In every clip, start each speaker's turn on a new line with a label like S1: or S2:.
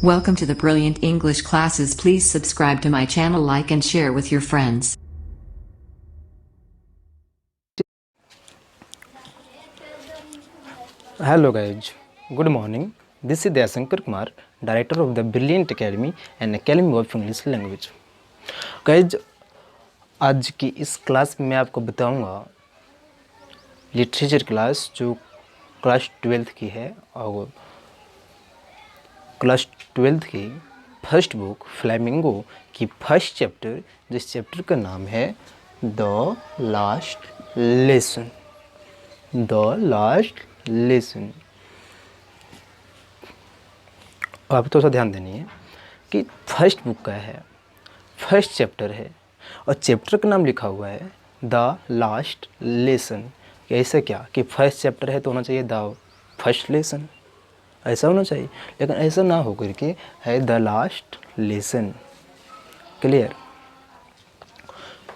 S1: Welcome to the Brilliant English classes. Please subscribe to my channel, like and share with your friends.
S2: Hello guys, good morning. This is Dayasankar Kumar, Director of the Brilliant Academy and Academy of English Language. Guys, आज की इस class में मैं आपको बताऊंगा literature class जो class 12th की है और क्लास 12th की फर्स्ट बुक फ्लैमिंगो की फर्स्ट चैप्टर, जिस चैप्टर का नाम है the last lesson. The last lesson. आप थोड़ा सा ध्यान देनी है कि फर्स्ट बुक का है, फर्स्ट चैप्टर है और चैप्टर का नाम लिखा हुआ है द लास्ट लेसन। ऐसा क्या कि फर्स्ट चैप्टर है तो होना चाहिए द फर्स्ट लेसन, ऐसा होना चाहिए, लेकिन ऐसा ना हो करके है द लास्ट लेसन। क्लियर?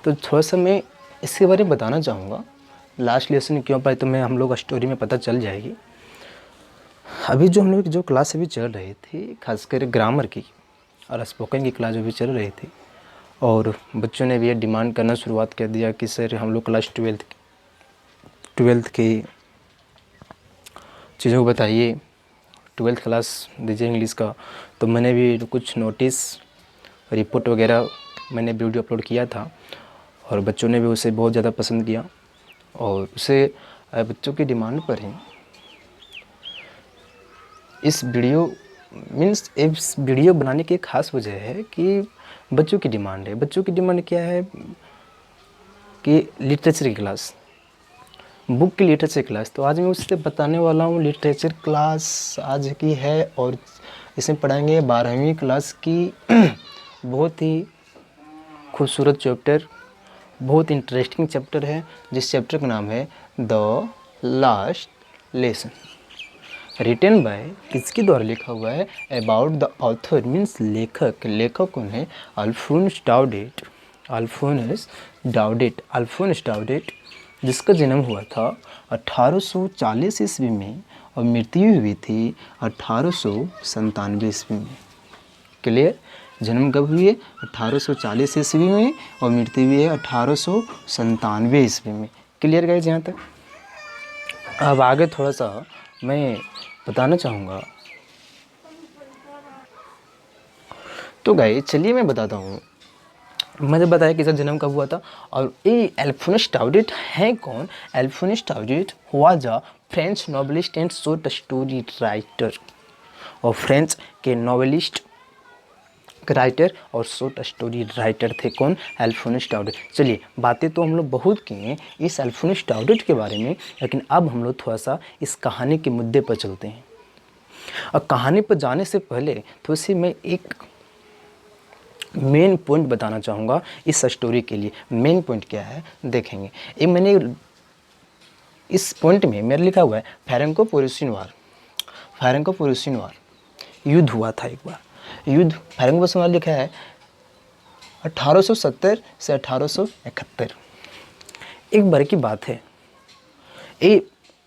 S2: तो थोड़ा सा मैं इसके बारे में बताना चाहूँगा। लास्ट लेसन क्यों पाए तो मैं हम लोग स्टोरी में पता चल जाएगी। अभी जो हम लोग जो क्लास अभी चल रही थी, खासकर ग्रामर की और स्पोकन की क्लास अभी चल रही थी, और बच्चों ने भी ये डिमांड करना शुरुआत कर दिया कि सर हम लोग क्लास 12th की चीज़ों को बताइए, 12th क्लास दीजिए इंग्लिश का। तो मैंने भी कुछ नोटिस रिपोर्ट वगैरह मैंने वीडियो अपलोड किया था और बच्चों ने भी उसे बहुत ज़्यादा पसंद किया, और उसे बच्चों की डिमांड पर ही इस वीडियो बनाने की एक ख़ास वजह है कि बच्चों की डिमांड है। बच्चों की डिमांड क्या है कि लिटरेचर की क्लास, बुक की लिटरेचर क्लास। तो आज मैं उससे बताने वाला हूँ लिटरेचर क्लास आज की है, और इसमें पढ़ाएंगे 12वीं क्लास की बहुत ही खूबसूरत चैप्टर, बहुत इंटरेस्टिंग चैप्टर है, जिस चैप्टर का नाम है the last lesson. Written by, किसके द्वारा लिखा हुआ है? अबाउट द ऑथर मीन्स लेखक। लेखक कौन है? अल्फोंस डाउडेट। अल्फोंस डाउडेट, जिसका जन्म हुआ था 1840 ईस्वी में और मृत्यु हुई थी 1897 ईस्वी में। क्लियर? जन्म कब हुई है? 1840 ईस्वी में और मृत्यु हुई है 1897 ईस्वी में। क्लियर गाइस यहाँ तक? अब आगे थोड़ा सा मैं बताना चाहूँगा। तो गाइस चलिए मैं बताता हूँ। मैंने बताया कि इसका जन्म कब हुआ था, और ये अल्फोंस डाउडेट है कौन? Alphonse Daudet was a French novelist and short story writer. और फ्रेंच के नॉवेलिस्ट, राइटर और शॉर्ट स्टोरी राइटर थे कौन? अल्फोंस डाउडेट। चलिए, बातें तो हम लोग बहुत किए इस अल्फोंस डाउडेट के बारे में, लेकिन अब हम लोग थोड़ा सा इस कहानी के मुद्दे पर चलते हैं। और कहानी पर जाने से पहले थोड़ी सी मैं एक मेन पॉइंट बताना चाहूँगा इस स्टोरी के लिए। मेन पॉइंट क्या है देखेंगे। एक मैंने इस पॉइंट में मेरा लिखा हुआ है फ्रैंको-प्रोइसियन वार। फ्रैंको-प्रोइसियन वार, युद्ध हुआ था एक बार। युद्ध फ्रैंको-प्रोइसियन वार लिखा है 1870 से 1871। एक बार की बात है, ये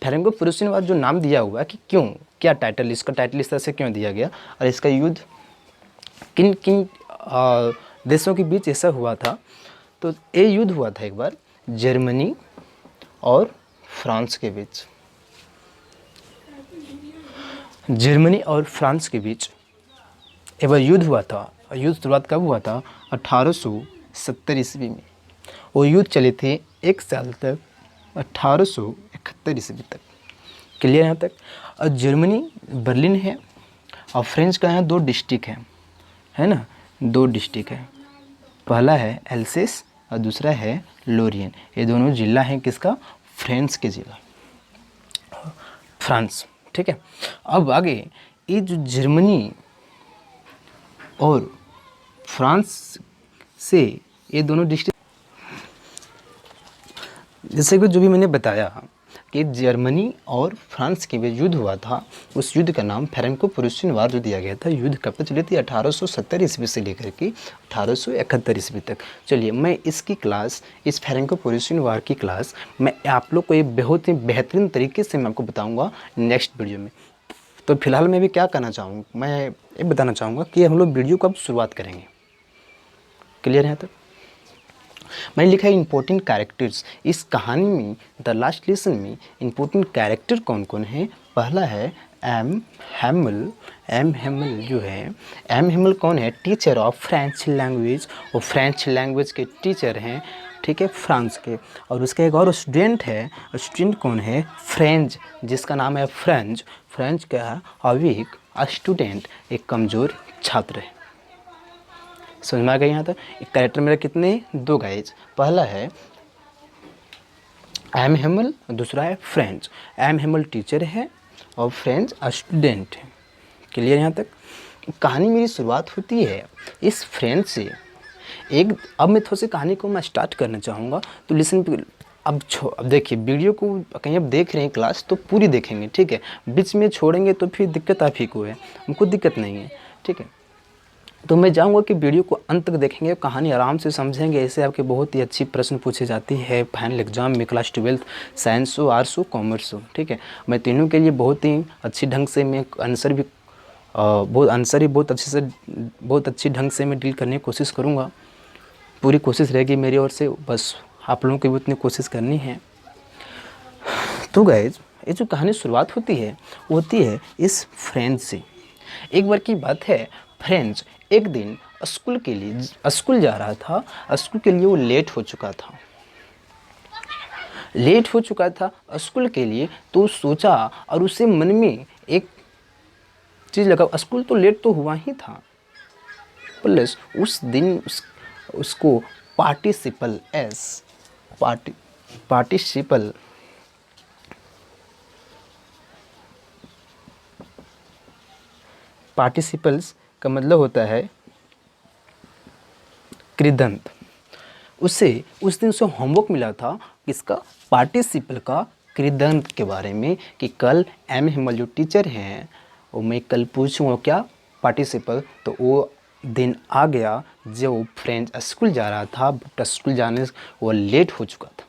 S2: फ्रैंको-प्रोइसियन वार जो नाम दिया हुआ है कि क्यों, क्या टाइटल, इसका टाइटल इस तरह से क्यों दिया गया, और इसका युद्ध किन किन देशों के बीच ऐसा हुआ था। तो ये युद्ध हुआ था एक बार जर्मनी और फ्रांस के बीच। जर्मनी और फ्रांस के बीच एक बार युद्ध हुआ था। युद्ध शुरुआत कब हुआ था? 1870 ईस्वी में। वो युद्ध चली थी 1 साल तक, 1871 ईस्वी तक। क्लियर यहाँ तक? और जर्मनी बर्लिन है और फ्रेंच का है 2 डिस्ट्रिक्ट है ना, 2 डिस्ट्रिक्ट है। पहला है एल्सेस और दूसरा है लोरियन। ये दोनों जिला हैं किसका? फ्रांस के जिला, फ्रांस। ठीक है। अब आगे ये जो जर्मनी और फ्रांस से ये दोनों डिस्ट्रिक्ट, जैसे कि जो भी मैंने बताया कि जर्मनी और फ्रांस के बीच युद्ध हुआ था, उस युद्ध का नाम फ्रैंको-प्रोइसियन वार जो दिया गया था। युद्ध कब तक चली थी? 1870 ईस्वी से लेकर के 1871 ईस्वी तक। चलिए, मैं इसकी क्लास, इस फ्रैंको-प्रोइसियन वार की क्लास मैं आप लोग को एक बहुत ही बेहतरीन तरीके से मैं आपको बताऊंगा नेक्स्ट वीडियो में। तो फिलहाल मैं भी क्या कहना चाहूँ, मैं ये बताना चाहूँगा कि हम लोग वीडियो को अब शुरुआत करेंगे। क्लियर है? तो मैंने लिखा है इम्पोर्टेंट कैरेक्टर्स। इस कहानी में द लास्ट लेसन में इम्पोर्टेंट कैरेक्टर कौन कौन है? पहला है एम हैमल। एम हैमल जो है, एम हैमल कौन है? Teacher of French language. वो फ्रेंच लैंग्वेज के टीचर हैं, ठीक है, फ्रांस के। और उसका एक और स्टूडेंट है। स्टूडेंट कौन है? फ्रेंच, जिसका नाम है फ्रेंच। फ्रेंच का अवीक स्टूडेंट, एक कमज़ोर छात्र है। समझ में आ गया यहाँ तक? एक कैरेक्टर मेरा कितने? 2 गाइज। पहला है एम हेमल, दूसरा है फ्रेंच। एम हेमल टीचर है और फ्रेंच स्टूडेंट है। क्लियर यहाँ तक? कहानी मेरी शुरुआत होती है इस फ्रेंच से। अब मैं थोड़ी सी कहानी को मैं स्टार्ट करना चाहूँगा, तो लिसन। अब देखिए, वीडियो को कहीं अब देख रहे हैं क्लास तो पूरी देखेंगे, ठीक है? बीच में छोड़ेंगे तो फिर दिक्कत आप ही को है, हमको दिक्कत नहीं है, ठीक है? तो मैं चाहूँगा कि वीडियो को अंत तक देखेंगे, कहानी आराम से समझेंगे। ऐसे आपके बहुत ही अच्छी प्रश्न पूछे जाती है फाइनल एग्जाम में, क्लास 12 साइंस हो, आर्ट्स हो, कॉमर्स हो, ठीक है? मैं तीनों के लिए बहुत ही अच्छी ढंग से मैं आंसर भी बहुत अच्छी ढंग से मैं डील करने की कोशिश करूँगा। पूरी कोशिश रहेगी मेरी ओर से, बस आप लोगों की भी उतनी कोशिश करनी है। तो गाइज, ये जो कहानी शुरुआत होती है वो होती है इस फ्रेंच से। एक बार की बात है, फ्रेंच एक दिन स्कूल जा रहा था। स्कूल के लिए वो लेट हो चुका था स्कूल के लिए। तो सोचा और उसे मन में एक चीज़ लगा, स्कूल तो लेट तो हुआ ही था, प्लस उस दिन उसको पार्टिसिपल्स का मतलब होता है कृदंत। उस दिन से होमवर्क मिला था किसका? पार्टिसिपल का, कृदंत के बारे में, कि कल एम हिमल जो टीचर हैं वो मैं कल पूछूंगा क्या? पार्टिसिपल। तो वो दिन आ गया जब वो फ्रेंच स्कूल जा रहा था, बट स्कूल जाने से वो लेट हो चुका था।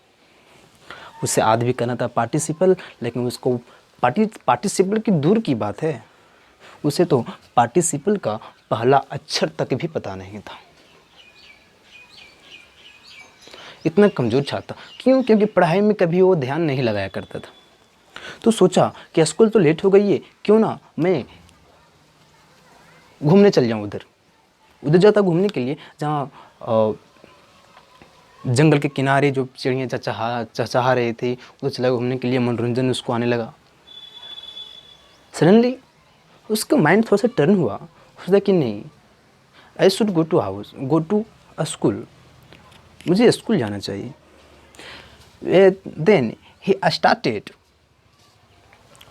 S2: उसे याद भी करना था पार्टिसिपल, लेकिन उसको पार्टिसिपल की दूर की बात है, उसे तो पार्टिसिपल का पहला अक्षर तक भी पता नहीं था। इतना कमज़ोर छात्र। क्यों? क्योंकि पढ़ाई में कभी वो ध्यान नहीं लगाया करता था। तो सोचा कि स्कूल तो लेट हो गई है, क्यों ना मैं घूमने चल जाऊँ उधर जाता घूमने के लिए, जहाँ जंगल के किनारे जो चिड़ियाँ चहचहा रही थी, उधर चला घूमने के लिए। मनोरंजन उसको आने लगा। सडनली उसका माइंड थोड़ा सा टर्न हुआ, सोचा कि नहीं, I should go to school, मुझे स्कूल जाना चाहिए। देन ही स्टार्टेड,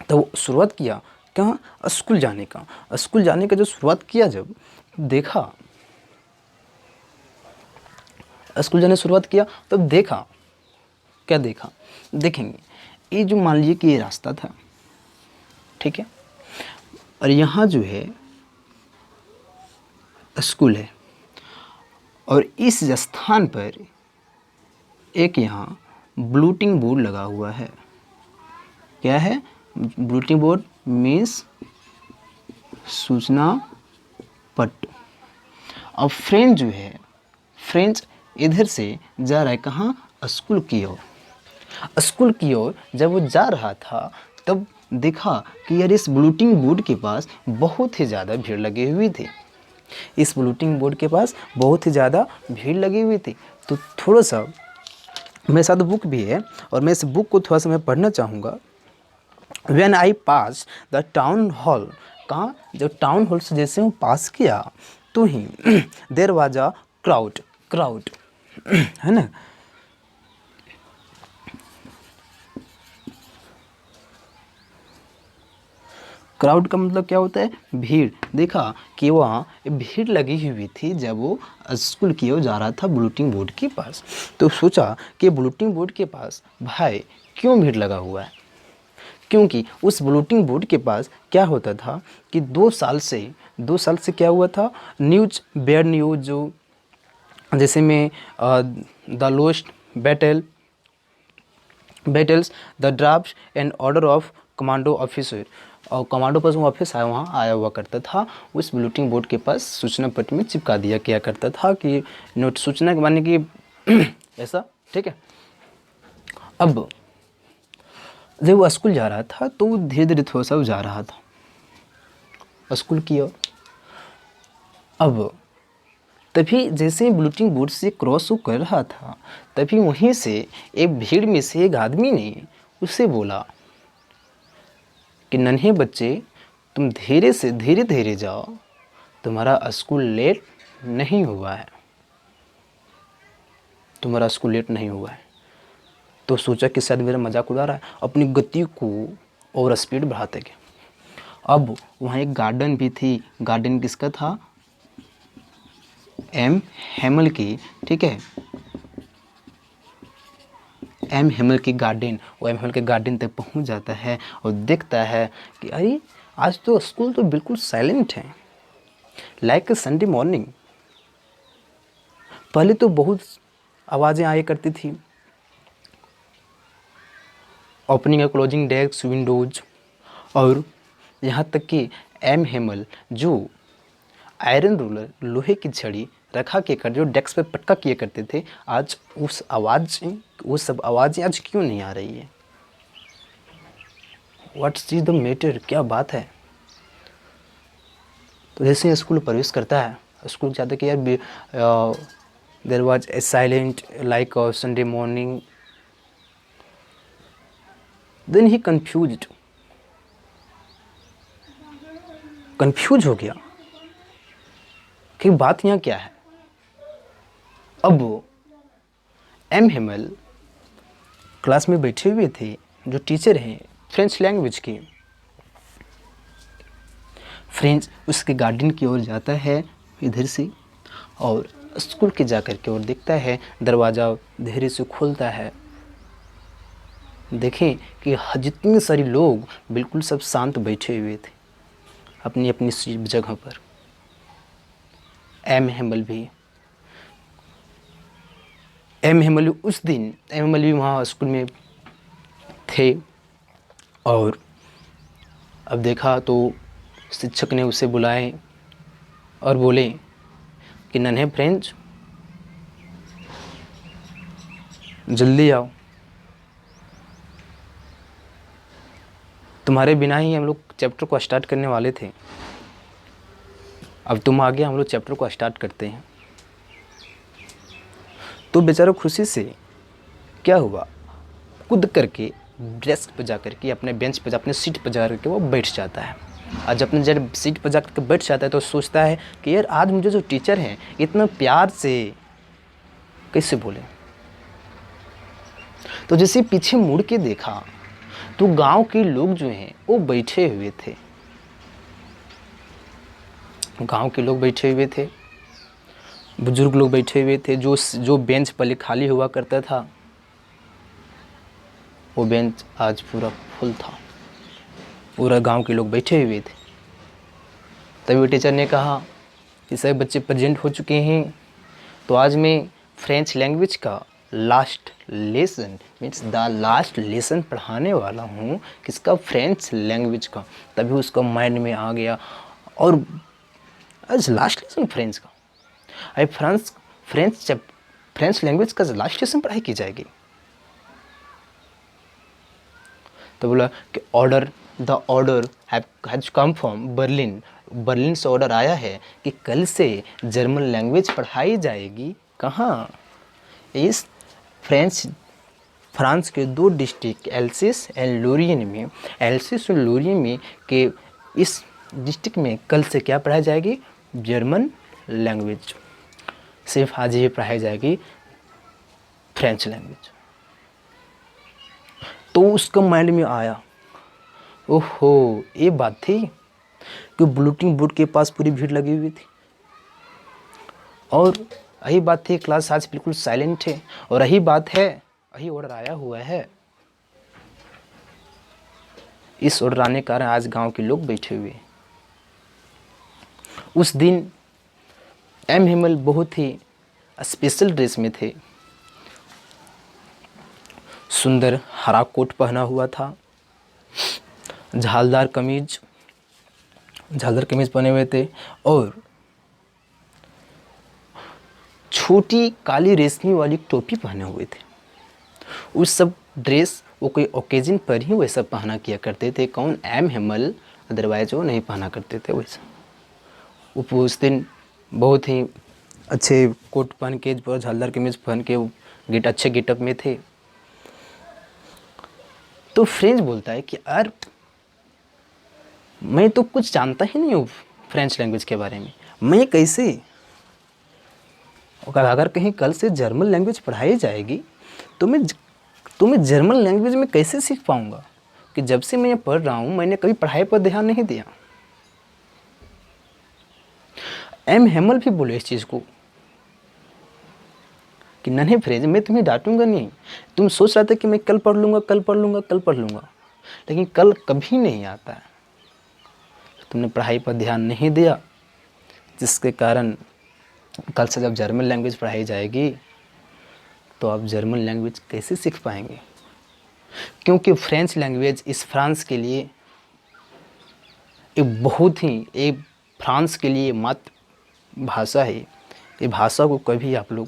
S2: तो शुरुआत किया कहाँ? स्कूल जाने का। स्कूल जाने का जो शुरुआत किया, जब देखा स्कूल जाने शुरुआत किया तब देखा, क्या देखा? देखेंगे, ये जो मान लीजिए कि ये रास्ता था, ठीक है, और यहाँ जो है स्कूल है, और इस स्थान पर एक यहाँ ब्लूटिंग बोर्ड लगा हुआ है। क्या है? ब्लूटिंग बोर्ड मीन्स सूचना पट। अब फ्रेंच जो है, फ्रेंच इधर से जा रहा है कहाँ? स्कूल की ओर। स्कूल की ओर जब वो जा रहा था तब देखा कि यार इस ब्लूटिंग बोर्ड के पास बहुत ही ज़्यादा भीड़ लगी हुई थी। इस ब्लूटिंग बोर्ड के पास बहुत ही ज़्यादा भीड़ लगी हुई थी। तो थोड़ा सा मेरे साथ बुक भी है और मैं इस बुक को थोड़ा सा मैं पढ़ना चाहूँगा। When I passed the town hall, कहाँ? जब टाउन हॉल से जैसे वो पास किया तो ही देर वाज अ क्राउड है ना। क्राउड का मतलब क्या होता है? भीड़। देखा कि वहाँ भीड़ लगी हुई थी जब वो स्कूल की ओर जा रहा था ब्लूटिंग बोर्ड के पास। तो सोचा कि ब्लूटिंग बोर्ड के पास भाई क्यों भीड़ लगा हुआ है? क्योंकि उस ब्लूटिंग बोर्ड के पास क्या होता था कि 2 साल से क्या हुआ था? बैड न्यूज़, जो जैसे में the lost battles, the draft and order of commando officer, और कमांडो पोस्ट ऑफिस वहाँ आया हुआ करता था। उस बुलेटिन बोर्ड के पास सूचना पट्ट में चिपका दिया किया करता था कि नोट सूचना के माने कि ऐसा, ठीक है। अब जब वो स्कूल जा रहा था तो धीरे धीरे थोड़ा सा जा रहा था स्कूल की ओर। अब तभी जैसे ही बुलेटिन बोर्ड से क्रॉस कर रहा था, तभी वहीं से एक भीड़ में से एक आदमी ने उससे बोला कि नन्हे बच्चे, तुम धीरे से धीरे धीरे जाओ, तुम्हारा स्कूल लेट नहीं हुआ है, तुम्हारा स्कूल लेट नहीं हुआ है। तो सोचा कि शायद मेरा मजाक उड़ा रहा है, अपनी गति को और स्पीड बढ़ाते गए। अब वहाँ एक गार्डन भी थी। गार्डन किसका था? एम हेमल की, ठीक है, एम हेमल की गार्डन। वो एम हेमल के गार्डन तक पहुँच जाता है और देखता है कि अरे आज तो स्कूल तो बिल्कुल साइलेंट है, लाइक संडे मॉर्निंग। पहले तो बहुत आवाज़ें आया करती थी, ओपनिंग और क्लोजिंग डेस्क, विंडोज, और यहाँ तक कि एम हेमल जो आयरन रूलर, लोहे की छड़ी रखा के कर जो डेस्क पे पटका किए करते थे, आज वो सब आवाज़ें आज क्यों नहीं आ रही है? What's is the matter? क्या बात है? तो जैसे स्कूल प्रवेश करता है, स्कूल चाहते कि यार there was a silent like Sunday morning. Then ही कंफ्यूज हो गया कि बात यहाँ क्या है। अब एम हेमल क्लास में बैठे हुए थे, जो टीचर हैं फ्रेंच लैंग्वेज की। फ्रेंच उसके गार्डन की ओर जाता है इधर से, और स्कूल के जाकर के ओर देखता है, दरवाज़ा धीरे से खुलता है। देखें कि जितने सारे लोग बिल्कुल सब शांत बैठे हुए थे अपनी अपनी जगह पर। एम हेमल भी उस दिन एम हेमल भी वहाँ स्कूल में थे। और अब देखा तो शिक्षक ने उसे बुलाए और बोले कि नन्हे फ्रेंच, जल्दी आओ, तुम्हारे बिना ही हम लोग चैप्टर को स्टार्ट करने वाले थे, अब तुम आ गए, हम लोग चैप्टर को स्टार्ट करते हैं। तो बेचारा खुशी से क्या हुआ, कूद करके डेस्क पर जा करके अपने बेंच पर, अपने सीट पर जा करके वो बैठ जाता है। आज अपने जब सीट पर जा करके बैठ जाता है तो सोचता है कि यार आज मुझे जो टीचर हैं इतना प्यार से कैसे बोले। तो जैसे पीछे मुड़ के देखा तो गांव के लोग जो हैं वो बैठे हुए थे, गांव के लोग बैठे हुए थे, बुजुर्ग लोग बैठे हुए थे। जो बेंच पहले खाली हुआ करता था वो बेंच आज पूरा फुल था, पूरा गांव के लोग बैठे हुए थे। तभी टीचर ने कहा कि सभी बच्चे प्रेजेंट हो चुके हैं, तो आज मैं फ्रेंच लैंग्वेज का last lesson means the last lesson पढ़ाने वाला हूँ। किसका? फ्रेंच लैंग्वेज का। तभी उसका माइंड में आ गया, और आज लास्ट लेसन फ्रेंच का, अरे फ्रेंच लैंग्वेज का लास्ट लेसन पढ़ाई की जाएगी। तो बोला कि the order has come from Berlin, Berlin से ऑर्डर आया है कि कल से जर्मन लैंग्वेज पढ़ाई जाएगी। कहाँ? इस फ्रांस के 2 डिस्ट्रिक्ट एल्सेस एंड लोरियन में, एल्सेस और लोरियन में के इस डिस्ट्रिक्ट में कल से क्या पढ़ाई जाएगी? German language. सिर्फ आज ही पढ़ाई जाएगी फ्रेंच लैंग्वेज। तो उसका माइंड में आया, ओहो ये बात थी कि बुलेटिन बोर्ड के पास पूरी भीड़ लगी हुई थी, और यही बात थी क्लास आज बिल्कुल साइलेंट है, और यही बात है, यही ऑर्डर आया हुआ है। इस ऑर्डर आने के कारण आज गांव के लोग बैठे हुए। उस दिन एम हेमल बहुत ही स्पेशल ड्रेस में थे, सुंदर हरा कोट पहना हुआ था, झालदार कमीज पहने हुए थे और छोटी काली रेशमी वाली टोपी पहने हुए थे। उस सब ड्रेस वो कोई ओकेजन पर ही वैसा पहना किया करते थे। कौन? एम हेमल, अदरवाइज वो नहीं पहना करते थे वैसा। वो उस दिन बहुत ही अच्छे कोट पहन के और झालदार कमीज पहन के अच्छे गेटअप में थे। तो फ्रेंच बोलता है कि यार मैं तो कुछ जानता ही नहीं हूँ फ्रेंच लैंग्वेज के बारे में, मैं कैसे, अगर कहीं कल से जर्मन लैंग्वेज पढ़ाई जाएगी तो मैं जर्मन लैंग्वेज में कैसे सीख पाऊँगा कि जब से मैं पढ़ रहा हूँ मैंने कभी पढ़ाई पर ध्यान नहीं दिया। एम हेमल भी बोले इस चीज़ को कि नन्हे फ्रेंच, मैं तुम्हें डांटूंगा नहीं, तुम सोच रहा था कि मैं कल पढ़ लूँगा, लेकिन कल कभी नहीं आता है। तुमने पढ़ाई पर ध्यान नहीं दिया, जिसके कारण कल से जब जर्मन लैंग्वेज पढ़ाई जाएगी तो आप जर्मन लैंग्वेज कैसे सीख पाएंगे? क्योंकि फ्रेंच लैंग्वेज इस फ्रांस के लिए एक फ्रांस के लिए मात्र भाषा है। ये भाषा को कभी आप लोग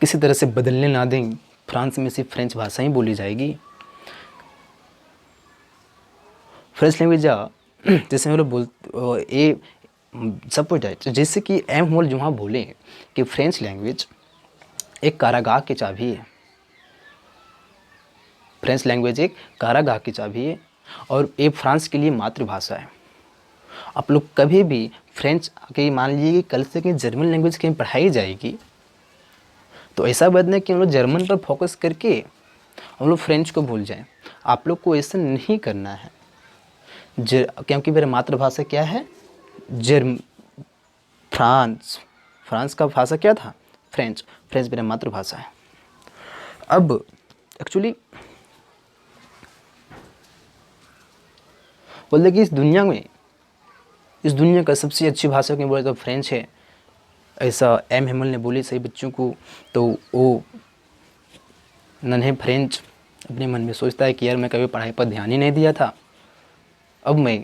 S2: किसी तरह से बदलने ना दें। फ्रांस में सिर्फ फ्रेंच भाषा ही बोली जाएगी। फ्रेंच लैंग्वेज जैसे हम लोग ये सपोज जैसे कि एम होल जो वहाँ बोले कि फ्रेंच लैंग्वेज एक कारागाह की चाबी है। फ्रेंच लैंग्वेज एक कारागाह की चाबी है और ये फ्रांस के लिए मातृभाषा है। आप लोग कभी भी फ्रेंच के मान लीजिए कि कल से कहीं जर्मन लैंग्वेज कहीं पढ़ाई जाएगी तो ऐसा बदले कि हम लोग जर्मन पर फोकस करके हम लोग फ्रेंच को भूल जाएं। आप लोग को ऐसा नहीं करना है। क्योंकि मेरा मातृभाषा क्या है? फ्रांस का भाषा क्या था? फ्रेंच मेरा मातृभाषा है। अब एक्चुअली बोलते कि इस दुनिया का सबसे अच्छी भाषा क्यों बोले तो फ्रेंच है। ऐसा एम हेमल ने बोली सही बच्चों को। तो वो नन्हे फ्रेंच अपने मन में सोचता है कि यार मैं कभी पढ़ाई पर ध्यान ही नहीं दिया था, अब मैं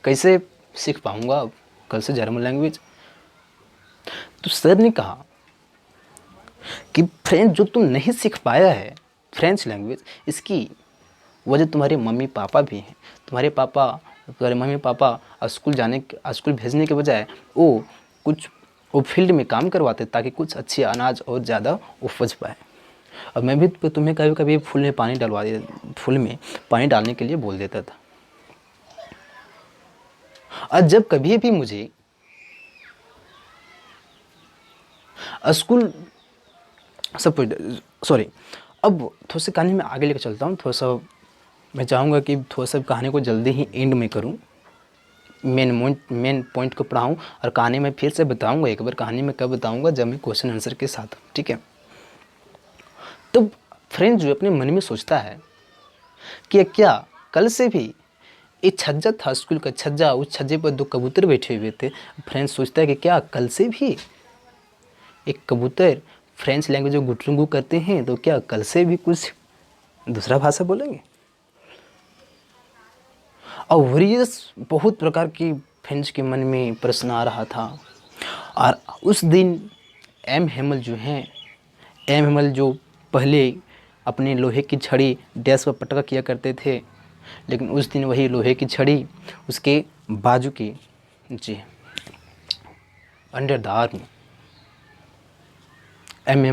S2: कैसे सीख पाऊँगा अब कल से जर्मन लैंग्वेज। तो सर ने कहा कि फ्रेंच जो तुम नहीं सीख पाया है फ्रेंच लैंग्वेज, इसकी वजह तुम्हारे मम्मी पापा भी हैं। तुम्हारे मम्मी पापा स्कूल भेजने के बजाय वो फील्ड में काम करवाते ताकि कुछ अच्छी अनाज और ज़्यादा उपज पाए। अब मैं भी तुम्हें कभी कभी फूल में पानी डालने के लिए बोल देता था। और जब कभी भी मुझे अब थोड़ा सा कहानी में आगे लेकर चलता हूँ। थोड़ा सा मैं चाहूँगा कि थोड़ा सा कहानी को जल्दी ही एंड में करूँ, मेन पॉइंट को पढ़ाऊँ और कहानी में फिर से बताऊँगा। एक बार कहानी में कब बताऊँगा? जब मैं क्वेश्चन आंसर के साथ, ठीक है। तो फ्रेंच जो अपने मन में सोचता है कि क्या कल से भी एक छज्जा था स्कूल का छज्जा, उस छज्जे पर 2 कबूतर बैठे हुए थे। फ्रेंच सोचता है कि क्या कल से भी एक कबूतर फ्रेंच लैंग्वेज में गुटरुंगू करते हैं, तो क्या कल से भी कुछ दूसरा भाषा बोलेंगे? और वरीयस बहुत प्रकार की फ्रेंच के मन में प्रश्न आ रहा था। और उस दिन एम हेमल जो पहले अपने लोहे की छड़ी डेस्क पर पटका किया करते थे, लेकिन उस दिन वही लोहे की छड़ी उसके बाजू के under the arm. M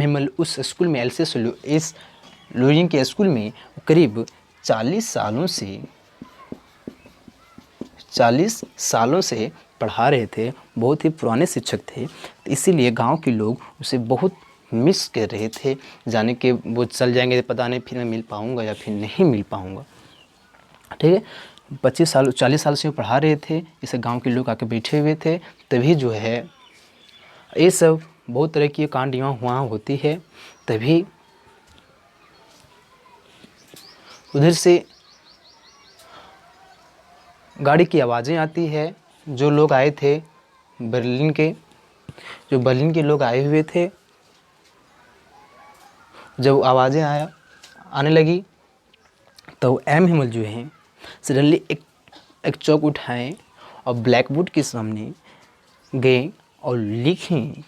S2: Hemal उस स्कूल में एल्सेस लुइयन के स्कूल में करीब 40 सालों से पढ़ा रहे थे। बहुत ही पुराने शिक्षक थे, इसीलिए गांव के लोग उसे बहुत मिस कर रहे थे। जाने के वो चल जाएंगे, पता नहीं फिर मैं मिल पाऊँगा या फिर नहीं मिल पाऊँगा, ठीक है। 40 साल से वो पढ़ा रहे थे, इसे गांव के लोग आके बैठे हुए थे। तभी जो है ये सब बहुत तरह की कांड वहाँ होती है। तभी उधर से गाड़ी की आवाज़ें आती है। जो लोग आए थे बर्लिन के लोग आए हुए थे, जब आवाज़ें आने लगी तो एम हिमल जो है सडनली एक चौक उठाए और ब्लैक बोर्ड के सामने गए और लिखें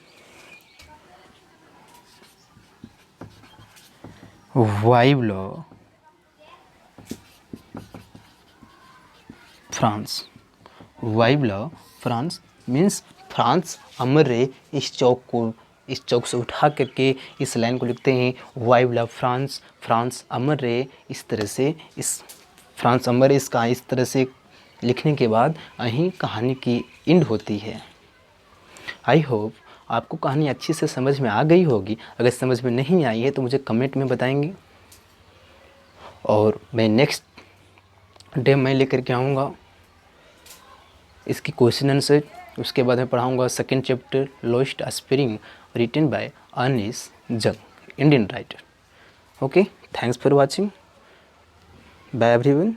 S2: वाइवला फ्रांस। वाइवला फ्रांस मीन्स फ्रांस अमर रहे। इस चौक से उठा करके इस लाइन को लिखते हैं वाइवला फ्रांस, फ्रांस अमर रहे। इस तरह से इस फ्रांस अमर इसका इस तरह से लिखने के बाद यहीं कहानी की एंड होती है। आई होप आपको कहानी अच्छी से समझ में आ गई होगी। अगर समझ में नहीं आई है तो मुझे कमेंट में बताएंगे और मैं नेक्स्ट डे मैं लेकर के आऊँगा इसकी क्वेश्चन आंसर। उसके बाद मैं पढ़ाऊँगा second chapter Lost Spring written by Ernest Jung, Indian writer. Okay, thanks for watching, bye everyone.